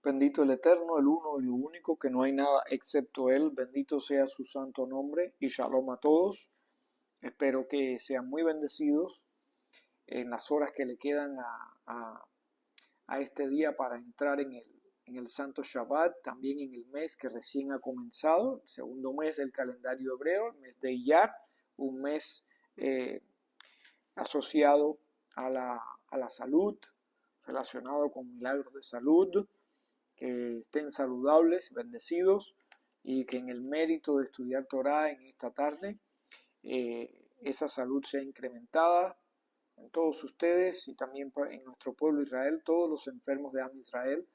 Bendito el Eterno, el uno y el único, que no hay nada excepto Él. Bendito sea su santo nombre y shalom a todos. Espero que sean muy bendecidos en las horas que le quedan a este día para entrar en el Santo Shabbat, también en el mes que recién ha comenzado, el segundo mes del calendario hebreo, el mes de Iyar, un mes asociado a la salud, relacionado con milagros de salud. Que estén saludables, bendecidos y que en el mérito de estudiar Torah en esta tarde esa salud sea incrementada en todos ustedes y también en nuestro pueblo Israel. Todos los enfermos de Am Israel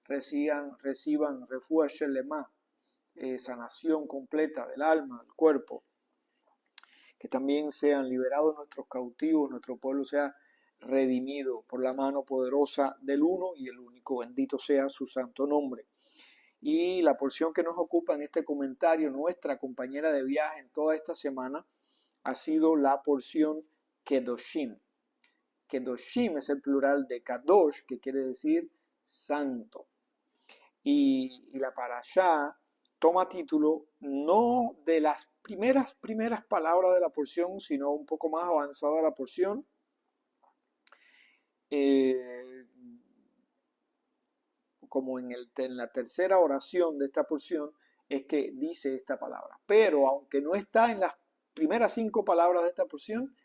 reciban refuah shelema, sanación completa del alma, del cuerpo, que también sean liberados nuestros cautivos, nuestro pueblo sea redimido por la mano poderosa del uno y el único. Bendito sea su santo nombre. Y la porción que nos ocupa en este comentario, nuestra compañera de viaje en toda esta semana, ha sido la porción Kedoshim. Kedoshim es el plural de Kadosh, que quiere decir santo. Y la parashá toma título no de las primeras palabras de la porción, sino un poco más avanzada la porción. Como en la tercera oración de esta porción, es que dice esta palabra. Pero aunque no está en las primeras 5 palabras de esta porción,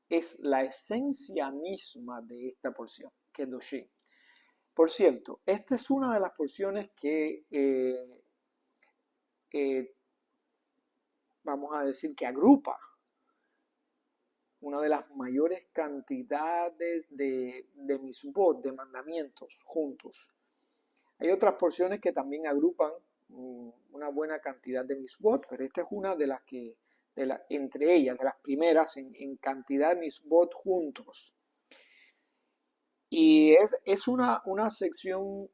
es la esencia misma de esta porción, Kedoshim. Por cierto, esta es una de las porciones que vamos a decir que agrupa una de las mayores cantidades de misbot, de mandamientos juntos. Hay otras porciones que también agrupan una buena cantidad de misbot, pero esta es una de las que, entre ellas, de las primeras en cantidad de misbot juntos. Y es una sección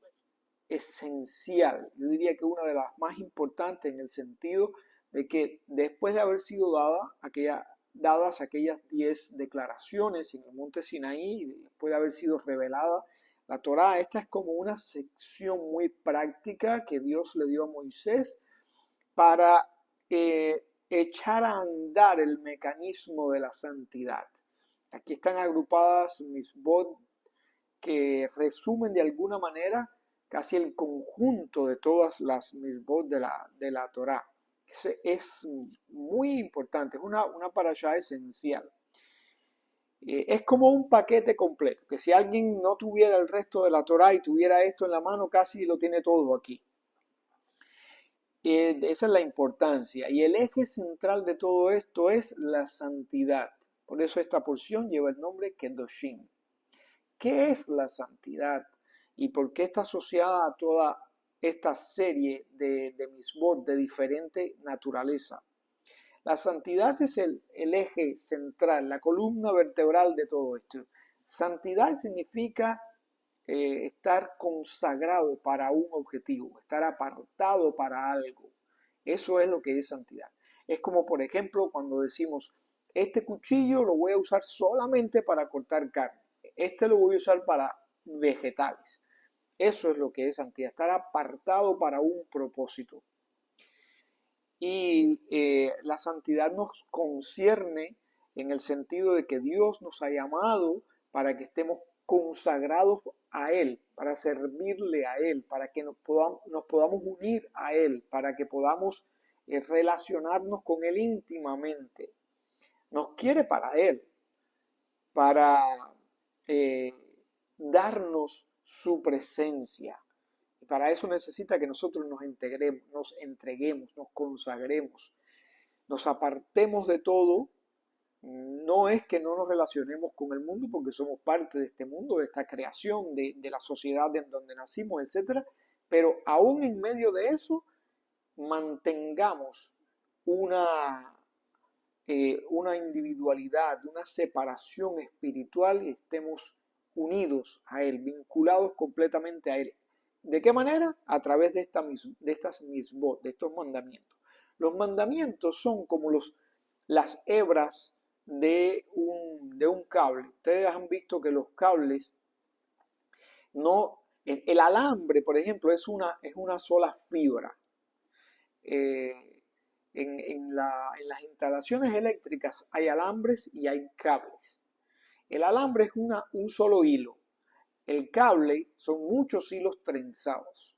esencial, yo diría que una de las más importantes en el sentido de que después de haber sido dadas aquellas 10 declaraciones en el monte Sinaí, después de haber sido revelada la Torá, esta es como una sección muy práctica que Dios le dio a Moisés para echar a andar el mecanismo de la santidad. Aquí están agrupadas misbot que resumen de alguna manera casi el conjunto de todas las misbot de la Torá. Es muy importante, es una parashá esencial. Es como un paquete completo, que si alguien no tuviera el resto de la Torá y tuviera esto en la mano, casi lo tiene todo aquí. Esa es la importancia. Y el eje central de todo esto es la santidad. Por eso esta porción lleva el nombre Kedoshim. ¿Qué es la santidad? ¿Y por qué está asociada a toda esta serie de misbot de diferente naturaleza? La santidad es el eje central, la columna vertebral de todo esto. Santidad significa estar consagrado para un objetivo, estar apartado para algo. Eso es lo que es santidad. Es como, por ejemplo, cuando decimos, este cuchillo lo voy a usar solamente para cortar carne. Este lo voy a usar para vegetales. Eso es lo que es santidad, estar apartado para un propósito. Y la santidad nos concierne en el sentido de que Dios nos ha llamado para que estemos consagrados a Él, para servirle a Él, para que nos podamos unir a Él, para que podamos relacionarnos con Él íntimamente. Nos quiere para Él, para darnos su presencia. Y para eso necesita que nosotros nos entreguemos, nos consagremos, nos apartemos de todo. No es que no nos relacionemos con el mundo porque somos parte de este mundo, de esta creación, de la sociedad en donde nacimos, etc. Pero aún en medio de eso, mantengamos una individualidad, una separación espiritual y estemos unidos a Él, vinculados completamente a Él. ¿De qué manera? A través de estas misbot, de estos mandamientos. Los mandamientos son como las hebras de un cable. Ustedes han visto que los cables no El alambre, por ejemplo, es una sola fibra. En las instalaciones eléctricas hay alambres y hay cables. El alambre es un solo hilo. El cable son muchos hilos trenzados.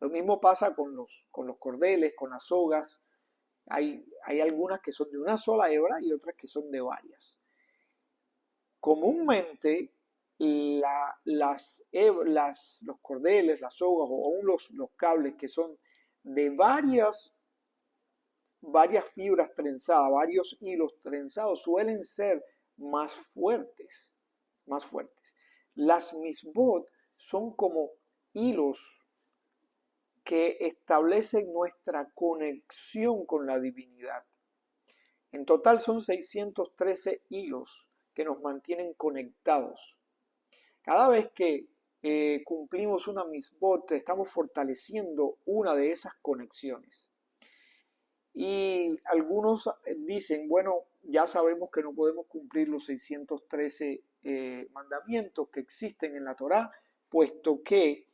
Lo mismo pasa con los cordeles, con las sogas. Hay algunas que son de una sola hebra y otras que son de varias. Comúnmente los cordeles, las sogas o aún los cables que son de varias fibras trenzadas, varios hilos trenzados, suelen ser más fuertes, más fuertes. Las misbot son como hilos que establecen nuestra conexión con la divinidad. En total son 613 hilos que nos mantienen conectados. Cada vez que cumplimos una misbot, estamos fortaleciendo una de esas conexiones. Y algunos dicen, bueno, ya sabemos que no podemos cumplir los 613 mandamientos que existen en la Torá, puesto que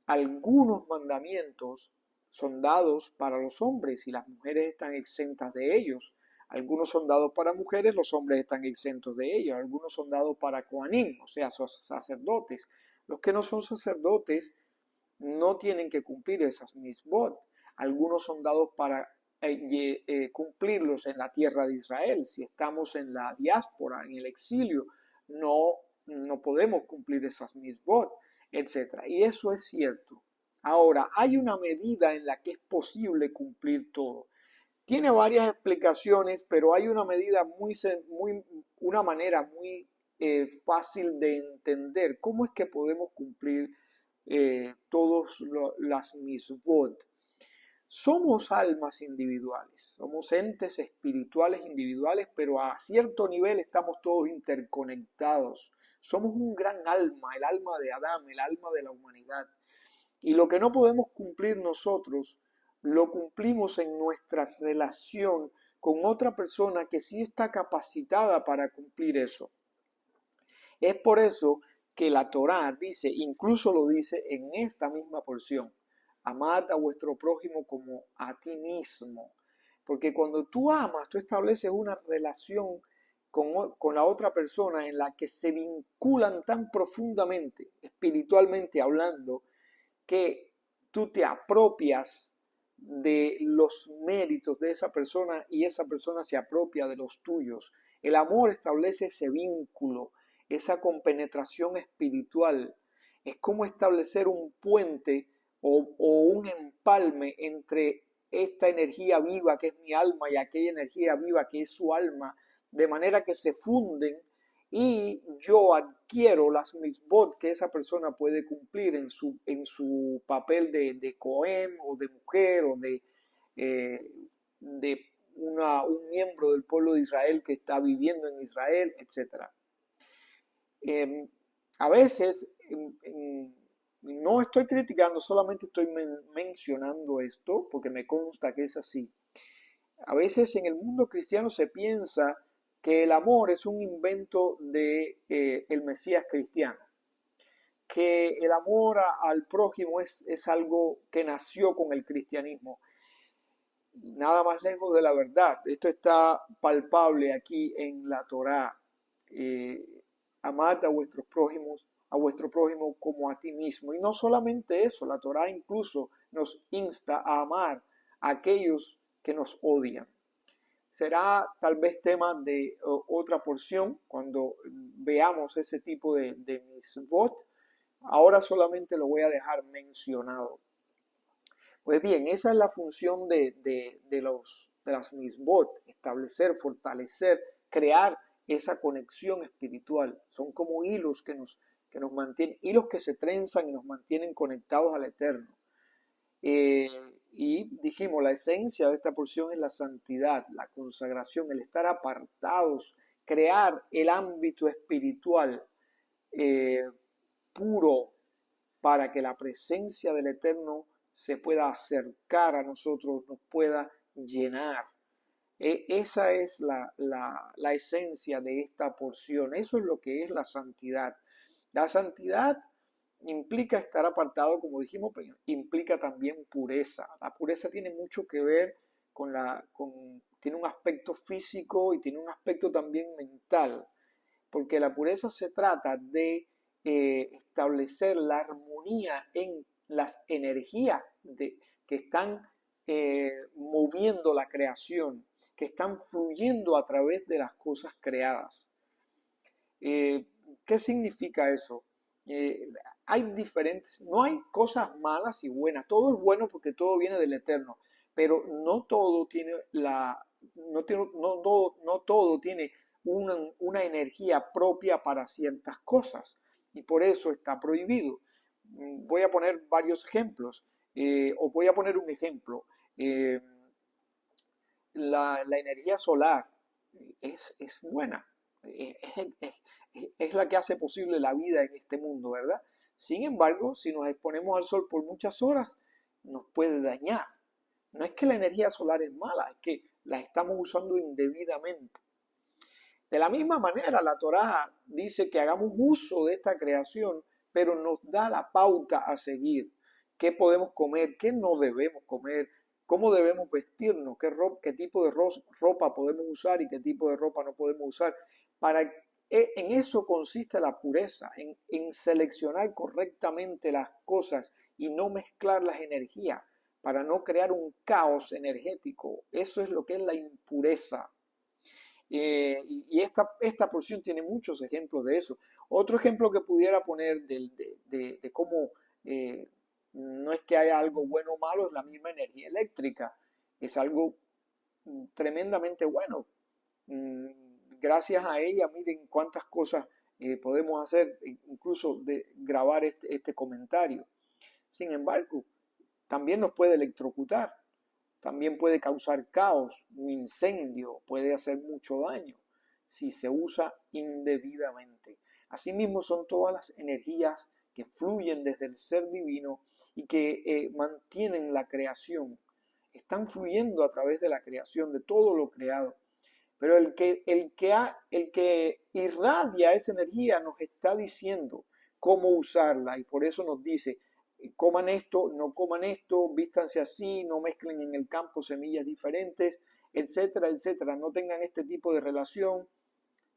algunos mandamientos son dados para los hombres y las mujeres están exentas de ellos. Algunos son dados para mujeres, los hombres están exentos de ellos. Algunos son dados para Kohanim, o sea, sacerdotes. Los que no son sacerdotes no tienen que cumplir esas misbot. Algunos son dados para cumplirlos en la tierra de Israel. Si estamos en la diáspora, en el exilio, no podemos cumplir esas misbot, etc. Y eso es cierto. Ahora, hay una medida en la que es posible cumplir todo. Tiene varias explicaciones, pero hay una medida una manera muy fácil de entender cómo es que podemos cumplir todas las misbot. Somos almas individuales, somos entes espirituales individuales, pero a cierto nivel estamos todos interconectados. Somos un gran alma, el alma de Adán, el alma de la humanidad. Y lo que no podemos cumplir nosotros, lo cumplimos en nuestra relación con otra persona que sí está capacitada para cumplir eso. Es por eso que la Torá dice, incluso lo dice en esta misma porción, amad a vuestro prójimo como a ti mismo. Porque cuando tú amas, tú estableces una relación con la otra persona en la que se vinculan tan profundamente, espiritualmente hablando, que tú te apropias de los méritos de esa persona y esa persona se apropia de los tuyos. El amor establece ese vínculo, esa compenetración espiritual. Es como establecer un puente o un empalme entre esta energía viva que es mi alma y aquella energía viva que es su alma, de manera que se funden y yo adquiero las misbot que esa persona puede cumplir en su papel de cohen o de mujer o de un miembro del pueblo de Israel que está viviendo en Israel, etc. A veces no estoy criticando, solamente estoy mencionando esto porque me consta que es así. A veces en el mundo cristiano se piensa que el amor es un invento de el Mesías cristiano, que el amor al prójimo es algo que nació con el cristianismo. Nada más lejos de la verdad. Esto está palpable aquí en la Torá. Amad a vuestro prójimo como a ti mismo. Y no solamente eso, la Torá incluso nos insta a amar a aquellos que nos odian. Será tal vez tema de otra porción cuando veamos ese tipo de misbot. Ahora solamente lo voy a dejar mencionado. Pues bien, esa es la función de las misbot, establecer, fortalecer, crear esa conexión espiritual. Son como hilos que nos mantienen, hilos que se trenzan y nos mantienen conectados al Eterno. Y dijimos, la esencia de esta porción es la santidad, la consagración, el estar apartados, crear el ámbito espiritual puro para que la presencia del Eterno se pueda acercar a nosotros, nos pueda llenar. Esa es la esencia de esta porción, eso es lo que es la santidad. La santidad implica estar apartado, como dijimos, pero implica también pureza. La pureza tiene mucho que ver tiene un aspecto físico y tiene un aspecto también mental, porque la pureza se trata de establecer la armonía en las energías que están moviendo la creación, que están fluyendo a través de las cosas creadas. Eh, ¿Qué significa eso? Eh, Hay diferentes, no hay cosas malas y buenas, todo es bueno porque todo viene del Eterno, pero no todo tiene no todo tiene una energía propia para ciertas cosas y por eso está prohibido. Voy a poner varios ejemplos, o voy a poner un ejemplo. Eh, la energía solar es buena, es, es- es la que hace posible la vida en este mundo, ¿verdad? Sin embargo, si nos exponemos al sol por muchas horas, nos puede dañar. No es que la energía solar es mala, es que la estamos usando indebidamente. De la misma manera, la Torá dice que hagamos uso de esta creación, pero nos da la pauta a seguir. ¿Qué podemos comer? ¿Qué no debemos comer? ¿Cómo debemos vestirnos? ¿Qué tipo de ropa podemos usar y qué tipo de ropa no podemos usar? En eso consiste la pureza, en seleccionar correctamente las cosas y no mezclar las energías para no crear un caos energético. Eso es lo que es la impureza. Y esta porción tiene muchos ejemplos de eso. Otro ejemplo que pudiera poner de cómo no es que haya algo bueno o malo, es la misma energía eléctrica. Es algo tremendamente bueno. Mm, Gracias a ella, miren cuántas cosas podemos hacer, incluso de grabar este comentario. Sin embargo, también nos puede electrocutar. También puede causar caos, un incendio, puede hacer mucho daño si se usa indebidamente. Asimismo son todas las energías que fluyen desde el ser divino y que mantienen la creación. Están fluyendo a través de la creación, de todo lo creado. Pero el que irradia esa energía nos está diciendo cómo usarla y por eso nos dice, coman esto, no coman esto, vístanse así, no mezclen en el campo semillas diferentes, etcétera, etcétera. No tengan este tipo de relación,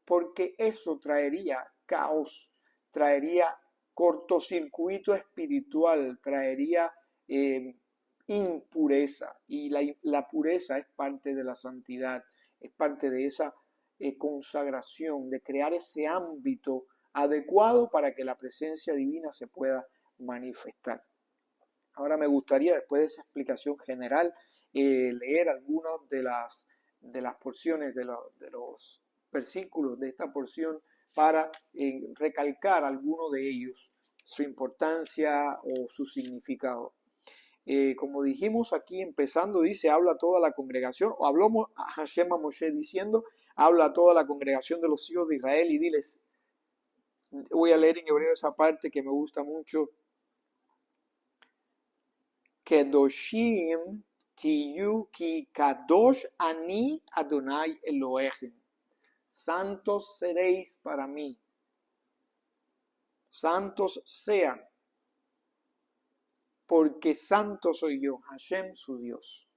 porque eso traería caos, traería cortocircuito espiritual, traería impureza. Y la pureza es parte de la santidad, es parte de esa consagración, de crear ese ámbito adecuado para que la presencia divina se pueda manifestar. Ahora me gustaría, después de esa explicación general, leer algunas de las porciones, de los versículos de esta porción para recalcar alguno de ellos, su importancia o su significado. Como dijimos aquí, empezando, dice, habla toda la congregación, o habló a Hashem a Moshe diciendo, habla a toda la congregación de los hijos de Israel y diles, voy a leer en hebreo esa parte que me gusta mucho, Kedoshim tiyu ki kadosh ani Adonai Elohim. Santos seréis para mí. Santos sean, porque santo soy yo, Hashem su Dios.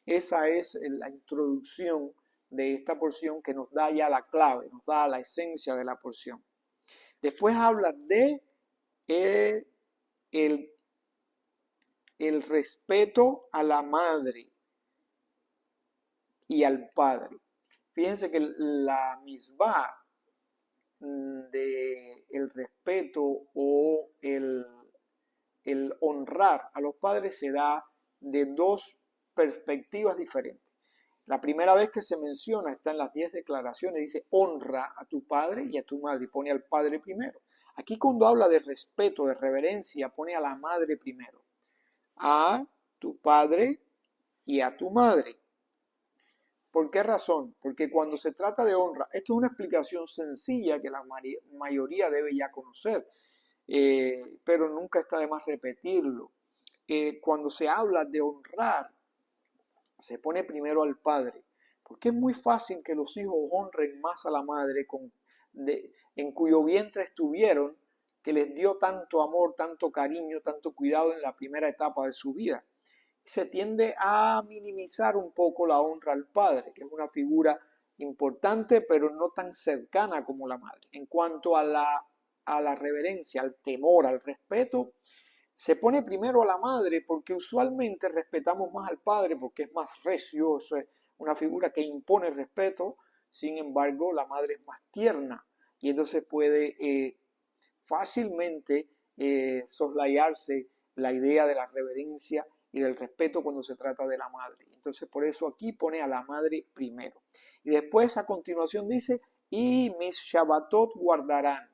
Esa es la introducción de esta porción que nos da ya la clave, nos da la esencia de la porción. Después habla de el, el respeto a la madre y al padre. Fíjense que la misbah de el respeto o el honrar a los padres se da de dos perspectivas diferentes. La primera vez que se menciona está en las 10 declaraciones, dice honra a tu padre y a tu madre y pone al padre primero. Aquí cuando habla de respeto, de reverencia, pone a la madre primero. A tu padre y a tu madre. ¿Por qué razón? Porque cuando se trata de honra, esto es una explicación sencilla que la mayoría debe ya conocer, pero nunca está de más repetirlo. Cuando se habla de honrar, se pone primero al padre, porque es muy fácil que los hijos honren más a la madre con en cuyo vientre estuvieron, que les dio tanto amor, tanto cariño, tanto cuidado en la primera etapa de su vida. Se tiende a minimizar un poco la honra al padre, que es una figura importante, pero no tan cercana como la madre. En cuanto a la reverencia, al temor, al respeto, se pone primero a la madre porque usualmente respetamos más al padre porque es más recio, es una figura que impone respeto. Sin embargo, la madre es más tierna y entonces puede fácilmente soslayarse la idea de la reverencia y del respeto cuando se trata de la madre. Entonces por eso aquí pone a la madre primero. Y después a continuación dice, y mis Shabbatot guardarán.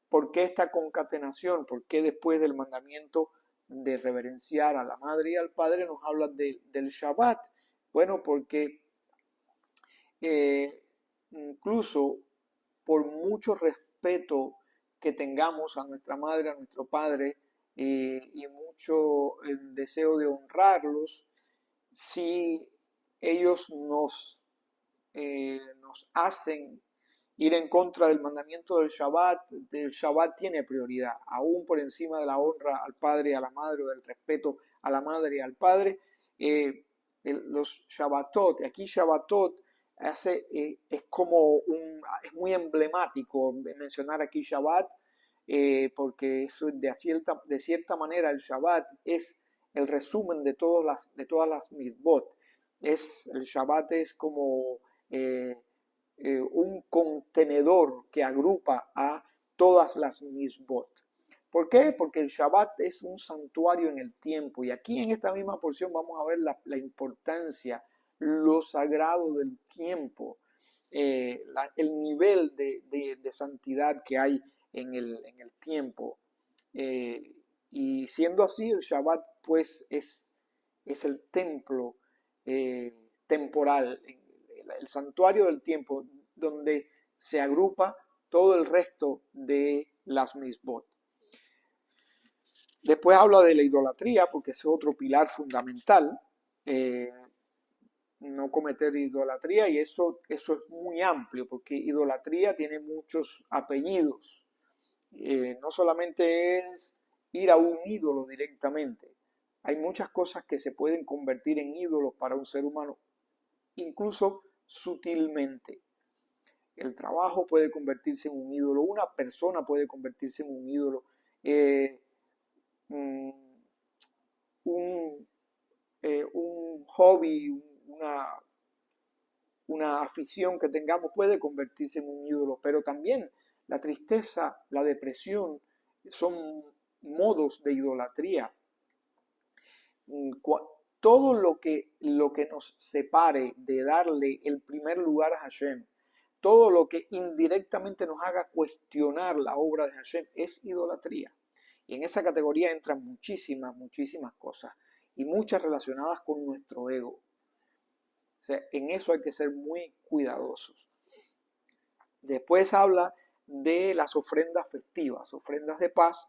¿Por qué esta concatenación? ¿Por qué después del mandamiento de reverenciar a la madre y al padre nos habla del Shabbat? Bueno, porque incluso por mucho respeto que tengamos a nuestra madre, a nuestro padre, y mucho deseo de honrarlos, si ellos nos hacen ir en contra del mandamiento del Shabbat tiene prioridad, aún por encima de la honra al padre y a la madre, o del respeto a la madre y al padre. Los Shabbatot, aquí Shabbatot es como es muy emblemático mencionar aquí Shabbat, porque eso de cierta manera el Shabbat es el resumen de todas las mitzvot. El Shabbat es como un contenedor que agrupa a todas las mitzvot. ¿Por qué? Porque el Shabbat es un santuario en el tiempo, y aquí en esta misma porción vamos a ver la importancia, lo sagrado del tiempo, el nivel de santidad que hay en el tiempo. Y siendo así, el Shabbat pues es el templo temporal, el santuario del tiempo, donde se agrupa todo el resto de las mitzvot. Después habla de la idolatría, porque ese es otro pilar fundamental, no cometer idolatría, y eso es muy amplio, porque idolatría tiene muchos apellidos. No solamente es ir a un ídolo directamente, hay muchas cosas que se pueden convertir en ídolos para un ser humano, incluso sutilmente. El trabajo puede convertirse en un ídolo, una persona puede convertirse en un ídolo, un, un hobby, una afición que tengamos puede convertirse en un ídolo, pero también la tristeza, la depresión son modos de idolatría. Todo lo que nos separe de darle el primer lugar a Hashem, todo lo que indirectamente nos haga cuestionar la obra de Hashem es idolatría. Y en esa categoría entran muchísimas cosas, y muchas relacionadas con nuestro ego. O sea, en eso hay que ser muy cuidadosos. Después habla de las ofrendas festivas, ofrendas de paz,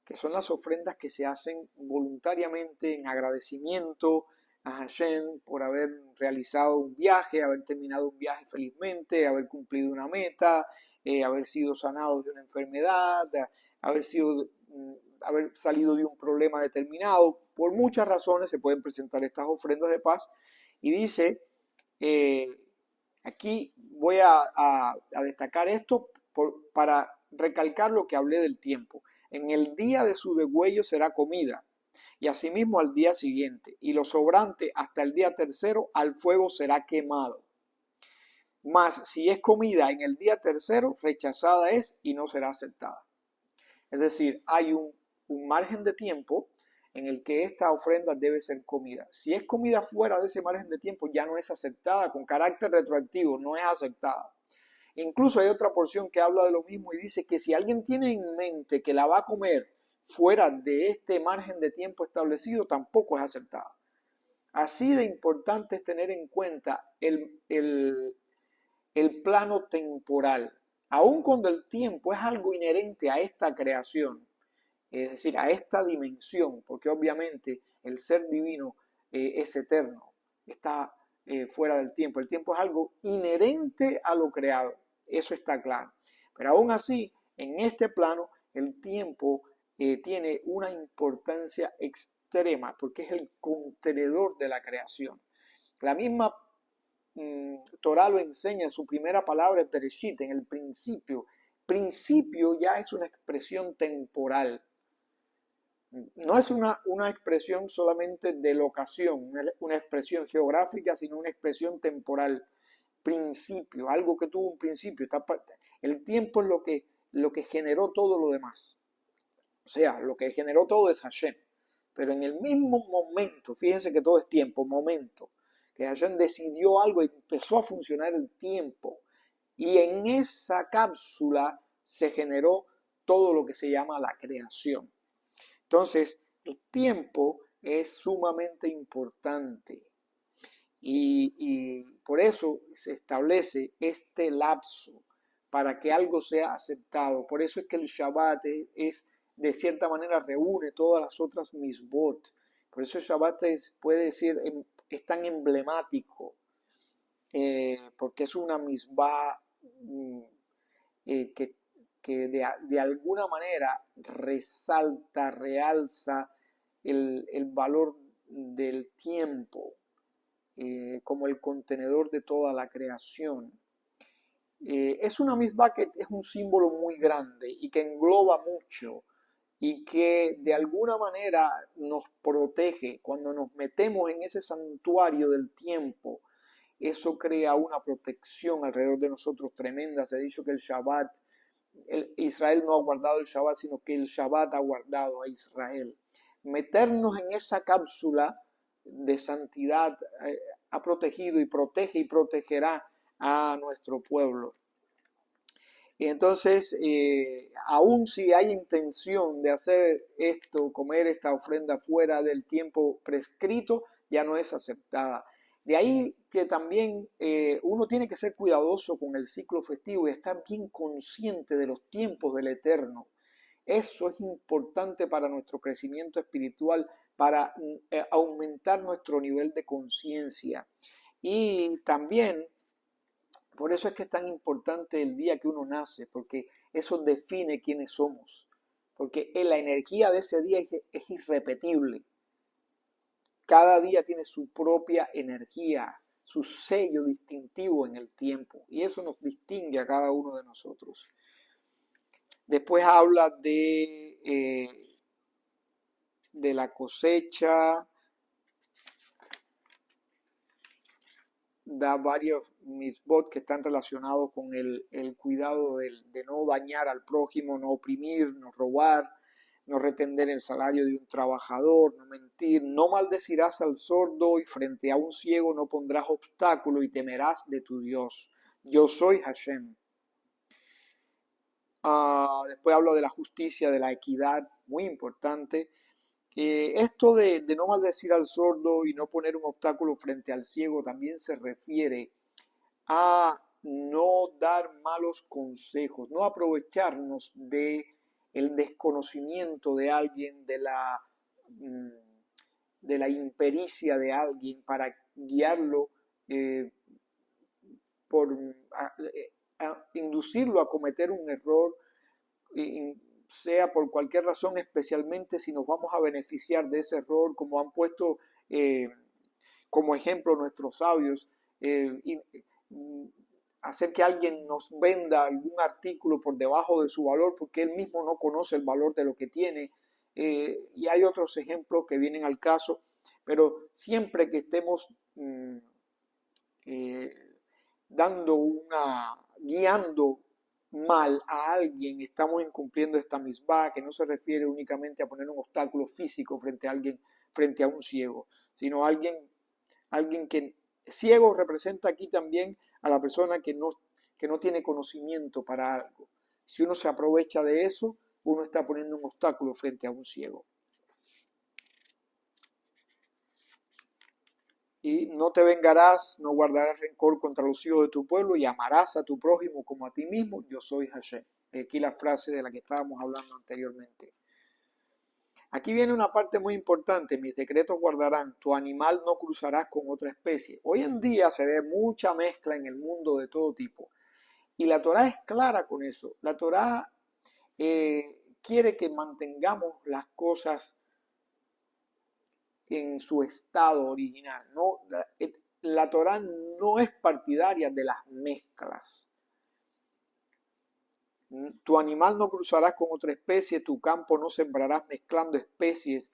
que son las ofrendas que se hacen voluntariamente en agradecimiento a Hashem por haber realizado un viaje, haber terminado un viaje felizmente, haber cumplido una meta, haber sido sanado de una enfermedad, haber salido de un problema determinado. Por muchas razones se pueden presentar estas ofrendas de paz, y dice, aquí voy a destacar esto para recalcar lo que hablé del tiempo. En el día de su degüello será comida, y asimismo al día siguiente, y lo sobrante hasta el día tercero al fuego será quemado. Mas si es comida en el día tercero, rechazada es y no será aceptada. Es decir, hay un margen de tiempo en el que esta ofrenda debe ser comida. Si es comida fuera de ese margen de tiempo, ya no es aceptada, con carácter retroactivo, no es aceptada. Incluso hay otra porción que habla de lo mismo y dice que si alguien tiene en mente que la va a comer fuera de este margen de tiempo establecido, tampoco es aceptada. Así de importante es tener en cuenta el plano temporal, aun cuando el tiempo es algo inherente a esta creación, es decir, a esta dimensión, porque obviamente el ser divino es eterno, está fuera del tiempo. El tiempo es algo inherente a lo creado. eso está claro. Pero aún así, en este plano, el tiempo tiene una importancia extrema porque es el contenedor de la creación. La misma Torah lo enseña en su primera palabra, Bereshit, en el principio. Principio ya es una expresión temporal. No es una expresión solamente de locación, una expresión geográfica, sino una expresión temporal. Principio, algo que tuvo un principio. El tiempo es lo que generó todo lo demás. O sea, lo que generó todo es Hashem. Pero en el mismo momento, fíjense que todo es tiempo, momento, que Hashem decidió algo y empezó a funcionar el tiempo. Y en esa cápsula se generó todo lo que se llama la creación. Entonces, el tiempo es sumamente importante. Y por eso se establece este lapso para que algo sea aceptado. Por eso es que el Shabbat es de cierta manera reúne todas las otras misbot. Por eso el Shabbat puede decir, es tan emblemático, porque es una misbah que de alguna manera resalta, realza el valor del tiempo como el contenedor de toda la creación. Es una misma que es un símbolo muy grande y que engloba mucho y que de alguna manera nos protege. Cuando nos metemos en ese santuario del tiempo, eso crea una protección alrededor de nosotros tremenda. Se ha dicho que el Shabbat, Israel no ha guardado el Shabbat, sino que el Shabbat ha guardado a Israel. Meternos en esa cápsula de santidad ha protegido y protege y protegerá a nuestro pueblo. Y entonces, aun si hay intención de hacer esto, comer esta ofrenda fuera del tiempo prescrito, ya no es aceptada. De ahí que también uno tiene que ser cuidadoso con el ciclo festivo y estar bien consciente de los tiempos del Eterno. Eso es importante para nuestro crecimiento espiritual, para aumentar nuestro nivel de conciencia. Y también, por eso es que es tan importante el día que uno nace, porque eso define quiénes somos. Porque la energía de ese día es irrepetible. Cada día tiene su propia energía, su sello distintivo en el tiempo. Y eso nos distingue a cada uno de nosotros. Después habla de la cosecha, da varios misbot que están relacionados con el cuidado de no dañar al prójimo, no oprimir, no robar, no retender el salario de un trabajador, no mentir, no maldecirás al sordo y frente a un ciego no pondrás obstáculo y temerás de tu Dios. Yo soy Hashem. Después hablo de la justicia, de la equidad, muy importante. Esto de no maldecir al sordo y no poner un obstáculo frente al ciego también se refiere a no dar malos consejos, no aprovecharnos de el desconocimiento de alguien, de la impericia de alguien para guiarlo inducirlo a cometer un error, sea por cualquier razón, especialmente si nos vamos a beneficiar de ese error, como han puesto como ejemplo nuestros sabios, hacer que alguien nos venda algún artículo por debajo de su valor porque él mismo no conoce el valor de lo que tiene. Y hay otros ejemplos que vienen al caso, pero siempre que estemos guiando mal a alguien, estamos incumpliendo esta misbah, que no se refiere únicamente a poner un obstáculo físico frente a alguien, frente a un ciego, sino alguien que ciego representa aquí también a la persona que no tiene conocimiento para algo. Si uno se aprovecha de eso, uno está poniendo un obstáculo frente a un ciego. Y no te vengarás, no guardarás rencor contra los hijos de tu pueblo y amarás a tu prójimo como a ti mismo. Yo soy Hashem. Aquí la frase de la que estábamos hablando anteriormente. Aquí viene una parte muy importante. Mis decretos guardarán. Tu animal no cruzarás con otra especie. Hoy en día se ve mucha mezcla en el mundo de todo tipo. Y la Torá es clara con eso. La Torá quiere que mantengamos las cosas en su estado original. No, la Torá no es partidaria de las mezclas. Tu animal no cruzarás con otra especie, tu campo no sembrarás mezclando especies,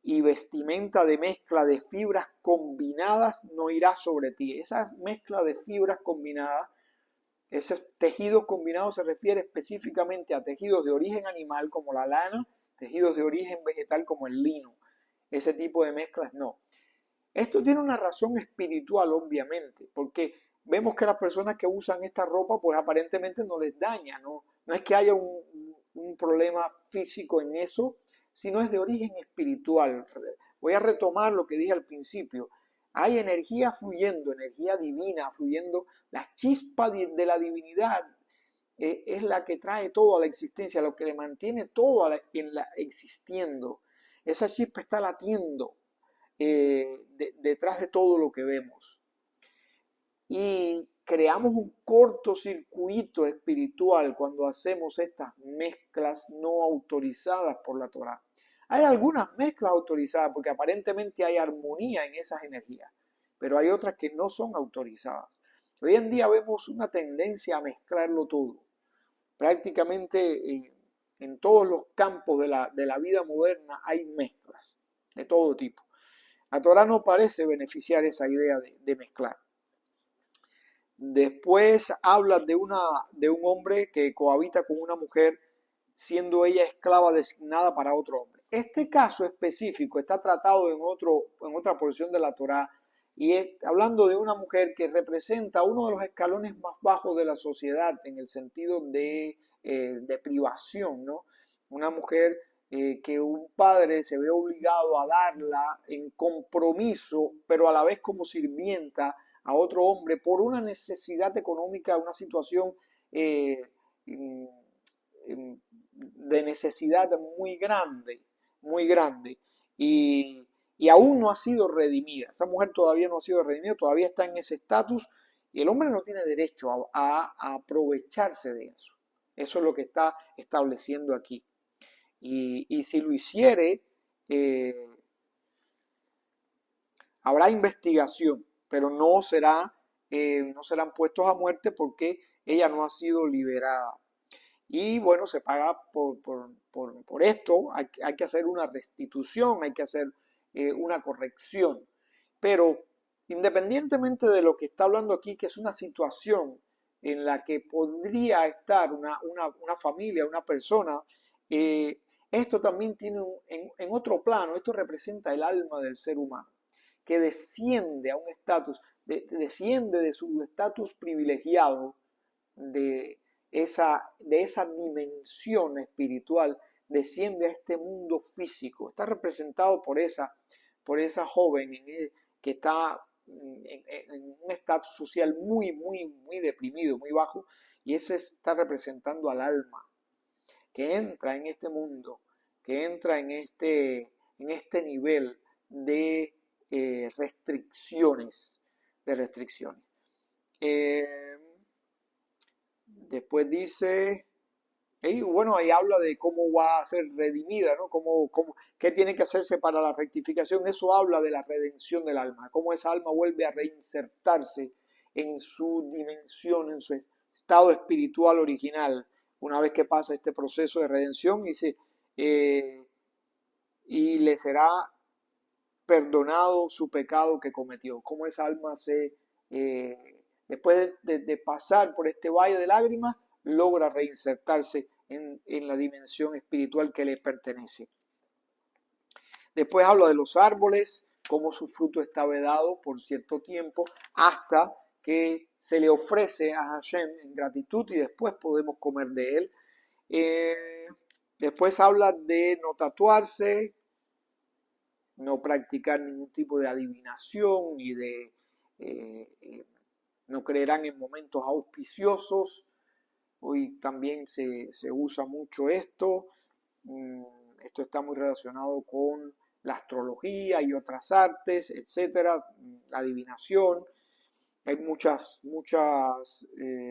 y vestimenta de mezcla de fibras combinadas no irá sobre ti. Esa mezcla de fibras combinadas, esos tejidos combinados, se refiere específicamente a tejidos de origen animal como la lana, tejidos de origen vegetal como el lino. Ese tipo de mezclas no. Esto tiene una razón espiritual, obviamente, porque vemos que las personas que usan esta ropa, pues aparentemente no les daña, no es que haya un problema físico en eso, sino es de origen espiritual. Voy a retomar lo que dije al principio. Hay energía fluyendo, energía divina fluyendo, la chispa de la divinidad es la que trae todo a la existencia, lo que le mantiene todo existiendo. Esa chispa está latiendo detrás de todo lo que vemos. Y creamos un cortocircuito espiritual cuando hacemos estas mezclas no autorizadas por la Torá. Hay algunas mezclas autorizadas porque aparentemente hay armonía en esas energías, pero hay otras que no son autorizadas. Hoy en día vemos una tendencia a mezclarlo todo. Prácticamente en todos los campos de la vida moderna hay mezclas de todo tipo. La Torá no parece beneficiar esa idea de mezclar. Después habla de un hombre que cohabita con una mujer, siendo ella esclava designada para otro hombre. Este caso específico está tratado en otra porción de la Torá, y hablando de una mujer que representa uno de los escalones más bajos de la sociedad en el sentido de privación, ¿no? Una mujer que un padre se ve obligado a darla en compromiso, pero a la vez como sirvienta a otro hombre por una necesidad económica, una situación de necesidad muy grande, y aún no ha sido redimida. Esa mujer todavía no ha sido redimida, todavía está en ese estatus, y el hombre no tiene derecho a aprovecharse de eso. Eso es lo que está estableciendo aquí. Y si lo hiciere, habrá investigación, pero no serán puestos a muerte porque ella no ha sido liberada. Y bueno, se paga por esto, hay que hacer una restitución, hay que hacer una corrección. Pero independientemente de lo que está hablando aquí, que es una situación en la que podría estar una familia, una persona, esto también tiene en otro plano, esto representa el alma del ser humano, que desciende a un estatus, desciende de su estatus privilegiado, de esa dimensión espiritual, desciende a este mundo físico. Está representado por esa joven que está en un estatus social muy deprimido, muy bajo, y ese está representando al alma que entra en este mundo, que entra en este nivel de restricciones. Después dice, bueno, ahí habla de cómo va a ser redimida, ¿no? Qué tiene que hacerse para la rectificación. Eso habla de la redención del alma, cómo esa alma vuelve a reinsertarse en su dimensión, en su estado espiritual original, una vez que pasa este proceso de redención, y le será perdonado su pecado que cometió. Cómo esa alma después de pasar por este valle de lágrimas, logra reinsertarse en la dimensión espiritual que le pertenece. Después habla de los árboles, cómo su fruto está vedado por cierto tiempo, hasta que se le ofrece a Hashem en gratitud y después podemos comer de él. Después habla de no tatuarse, no practicar ningún tipo de adivinación y no creerán en momentos auspiciosos. Hoy también se usa mucho esto. Esto está muy relacionado con la astrología y otras artes, etcétera, la adivinación. Hay muchas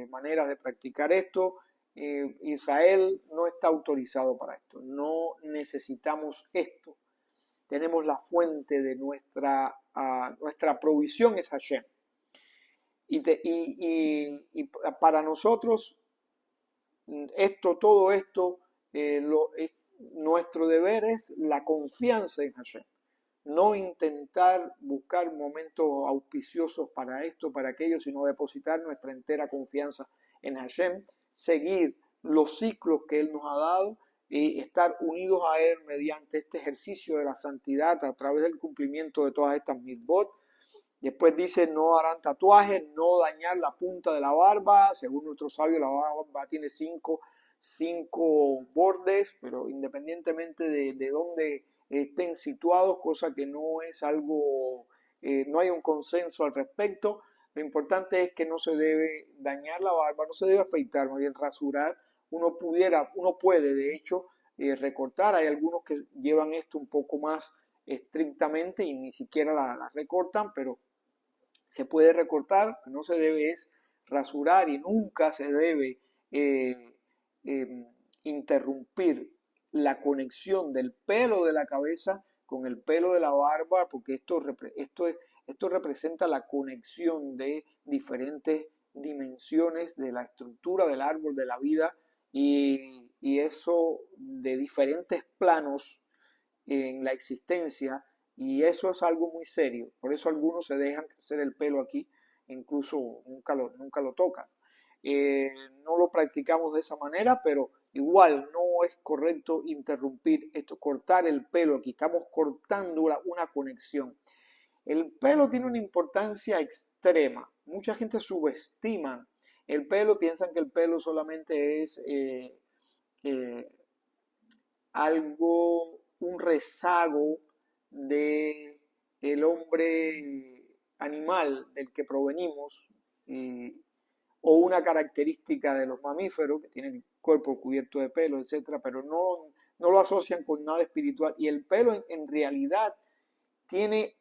maneras de practicar esto. Israel no está autorizado para esto. No necesitamos esto. Tenemos la fuente de nuestra provisión es Hashem. Y para nosotros, todo esto, nuestro deber es la confianza en Hashem. No intentar buscar momentos auspiciosos para esto, para aquello, sino depositar nuestra entera confianza en Hashem, seguir los ciclos que Él nos ha dado y estar unidos a Él mediante este ejercicio de la santidad a través del cumplimiento de todas estas mitzvot. Después dice, no harán tatuajes, no dañar la punta de la barba. Según nuestro sabio, la barba tiene cinco bordes, pero independientemente de dónde estén situados, cosa que no es algo, no hay un consenso al respecto. Lo importante es que no se debe dañar la barba, no se debe afeitar, más bien rasurar. Uno puede, de hecho, recortar. Hay algunos que llevan esto un poco más estrictamente y ni siquiera la recortan, pero se puede recortar. No se debe es rasurar y nunca se debe interrumpir la conexión del pelo de la cabeza con el pelo de la barba, porque esto representa la conexión de diferentes dimensiones de la estructura del árbol de la vida y eso de diferentes planos en la existencia, y eso es algo muy serio. Por eso algunos se dejan crecer el pelo aquí, incluso nunca lo tocan. No lo practicamos de esa manera, pero igual no es correcto interrumpir esto, cortar el pelo. Aquí estamos cortando una conexión. El pelo tiene una importancia extrema. Mucha gente subestima el pelo, piensan que el pelo solamente es algo, un rezago de el hombre animal del que provenimos, o una característica de los mamíferos que tienen el cuerpo cubierto de pelo, etcétera, pero no lo asocian con nada espiritual. Y el pelo en realidad tiene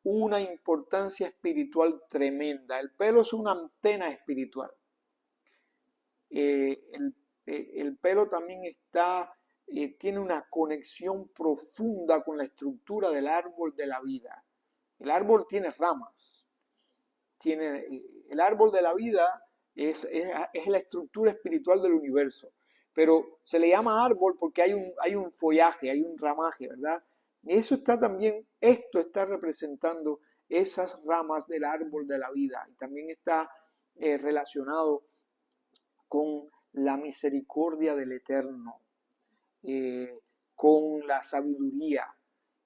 una importancia espiritual tremenda. El pelo es una antena espiritual. El pelo también tiene una conexión profunda con la estructura del árbol de la vida. El árbol tiene ramas. El árbol de la vida es la estructura espiritual del universo. Pero se le llama árbol porque hay un follaje, hay un ramaje, ¿verdad? Y eso está también, esto está representando esas ramas del árbol de la vida. Y también está relacionado con la misericordia del Eterno, con la sabiduría.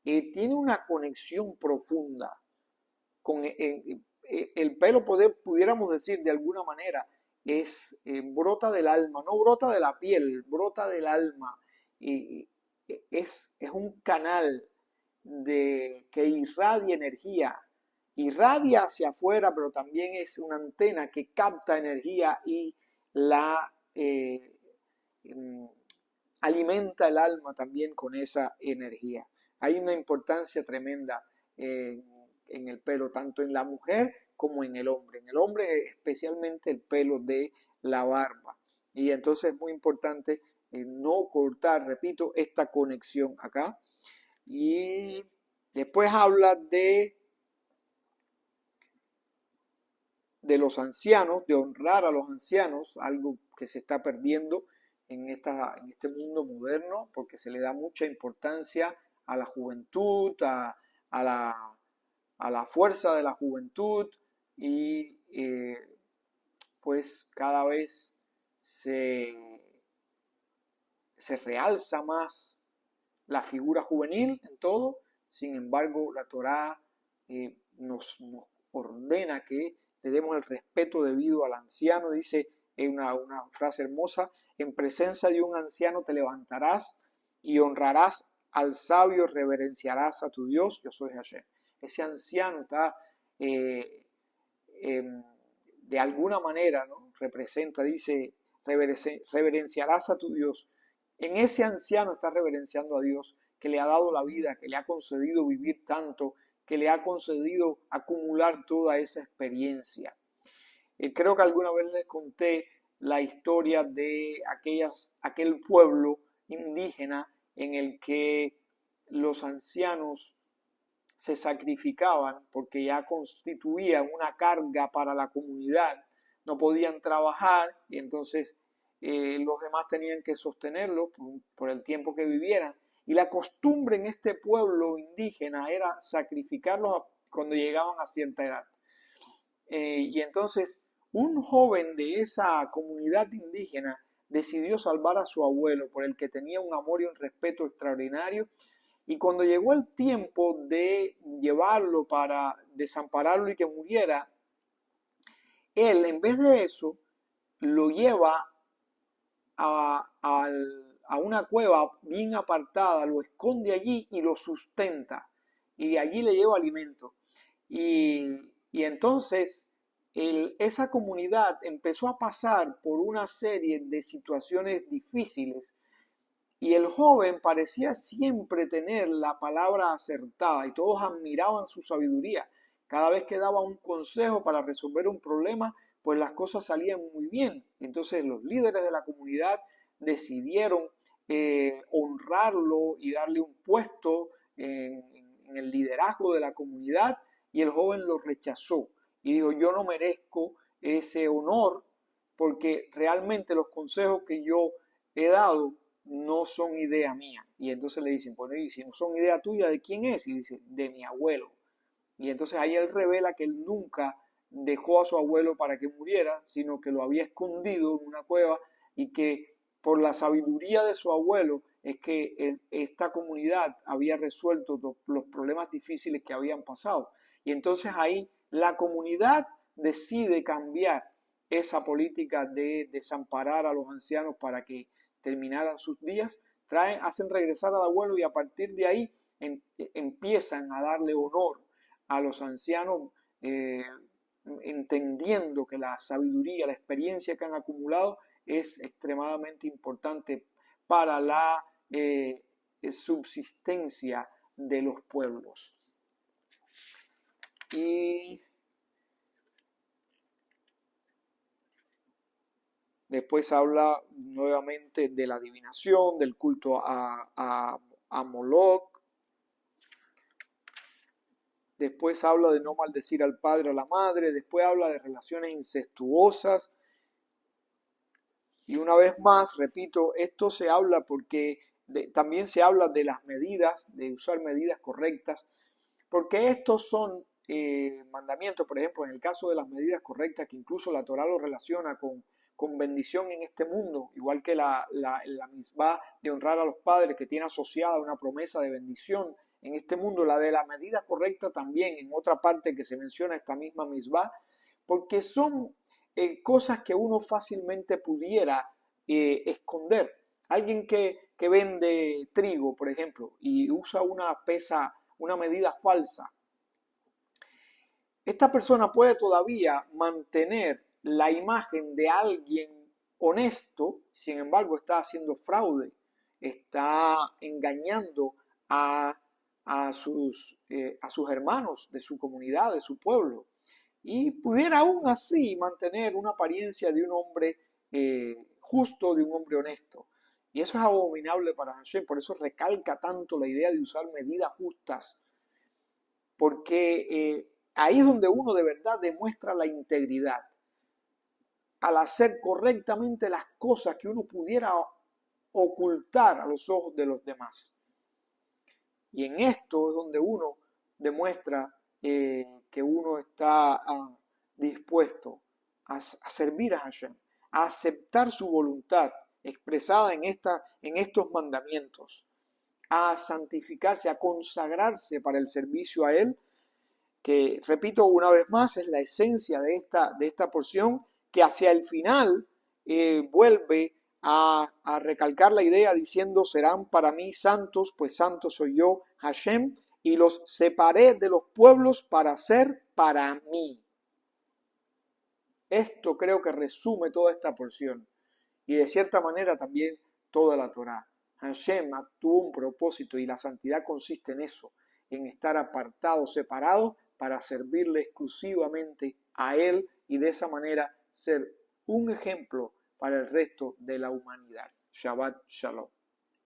Tiene una conexión profunda con el pelo, pudiéramos decir de alguna manera, brota del alma, no brota de la piel, brota del alma. Es un canal que irradia energía, irradia hacia afuera, pero también es una antena que capta energía y la alimenta el alma también con esa energía. Hay una importancia tremenda en el pelo, tanto en la mujer como en el hombre. En el hombre especialmente el pelo de la barba. Y entonces es muy importante no cortar, repito, esta conexión acá. Y después habla de los ancianos, de honrar a los ancianos, algo que se está perdiendo en este mundo moderno, porque se le da mucha importancia a la juventud, a la fuerza de la juventud, y pues cada vez se realza más la figura juvenil en todo. Sin embargo, la Torá nos ordena que le demos el respeto debido al anciano. Dice una frase hermosa: en presencia de un anciano te levantarás y honrarás al sabio, reverenciarás a tu Dios, yo soy Hashem. Ese anciano está de alguna manera, ¿no? Representa, dice, reverenciarás a tu Dios. En ese anciano está reverenciando a Dios, que le ha dado la vida, que le ha concedido vivir tanto, que le ha concedido acumular toda esa experiencia. Creo que alguna vez les conté la historia de aquel pueblo indígena en el que los ancianos se sacrificaban porque ya constituían una carga para la comunidad, no podían trabajar y entonces los demás tenían que sostenerlos por el tiempo que vivieran. Y la costumbre en este pueblo indígena era sacrificarlos cuando llegaban a cierta edad. Y entonces un joven de esa comunidad indígena decidió salvar a su abuelo, por el que tenía un amor y un respeto extraordinario. Y cuando llegó el tiempo de llevarlo para desampararlo y que muriera, él en vez de eso lo lleva a una cueva bien apartada, lo esconde allí y lo sustenta. Y allí le lleva alimento. Y entonces esa comunidad empezó a pasar por una serie de situaciones difíciles y el joven parecía siempre tener la palabra acertada y todos admiraban su sabiduría. Cada vez que daba un consejo para resolver un problema, pues las cosas salían muy bien. Entonces los líderes de la comunidad decidieron honrarlo y darle un puesto en el liderazgo de la comunidad, y el joven lo rechazó y dijo: yo no merezco ese honor porque realmente los consejos que yo he dado no son idea mía. Y entonces le dicen: bueno, y si no son idea tuya, ¿de quién es? Y dice: de mi abuelo. Y entonces ahí él revela que él nunca dejó a su abuelo para que muriera, sino que lo había escondido en una cueva, y que por la sabiduría de su abuelo es que esta comunidad había resuelto los problemas difíciles que habían pasado. Y entonces ahí la comunidad decide cambiar esa política de desamparar a los ancianos para que terminaran sus días, hacen regresar al abuelo, y a partir de ahí empiezan a darle honor a los ancianos, entendiendo que la sabiduría, la experiencia que han acumulado es extremadamente importante para la subsistencia de los pueblos. Y después habla nuevamente de la adivinación, del culto a Moloch. Después habla de no maldecir al padre o a la madre. Después habla de relaciones incestuosas. Y una vez más, repito, esto se habla porque también se habla de las medidas, de usar medidas correctas, porque estos son mandamientos. Por ejemplo, en el caso de las medidas correctas, que incluso la Torá lo relaciona con bendición en este mundo, igual que la misbah de honrar a los padres, que tiene asociada una promesa de bendición en este mundo, la de la medida correcta también, en otra parte que se menciona esta misma misbah, porque son cosas que uno fácilmente pudiera esconder. Alguien que vende trigo, por ejemplo, y usa una medida falsa, esta persona puede todavía mantener la imagen de alguien honesto, sin embargo está haciendo fraude, está engañando a sus hermanos de su comunidad, de su pueblo, y pudiera aún así mantener una apariencia de un hombre justo, de un hombre honesto. Y eso es abominable para Hashem, por eso recalca tanto la idea de usar medidas justas, porque ahí es donde uno de verdad demuestra la integridad, al hacer correctamente las cosas que uno pudiera ocultar a los ojos de los demás. Y en esto es donde uno demuestra que uno está dispuesto a servir a Hashem, a aceptar su voluntad expresada en estos mandamientos, a santificarse, a consagrarse para el servicio a Él, que, repito una vez más, es la esencia de esta porción, que hacia el final vuelve a recalcar la idea diciendo: serán para mí santos, pues santo soy yo, Hashem, y los separé de los pueblos para ser para mí. Esto creo que resume toda esta porción y de cierta manera también toda la Torá. Hashem tuvo un propósito y la santidad consiste en eso, en estar apartados, separados, para servirle exclusivamente a Él y de esa manera ser un ejemplo para el resto de la humanidad. Shabbat Shalom.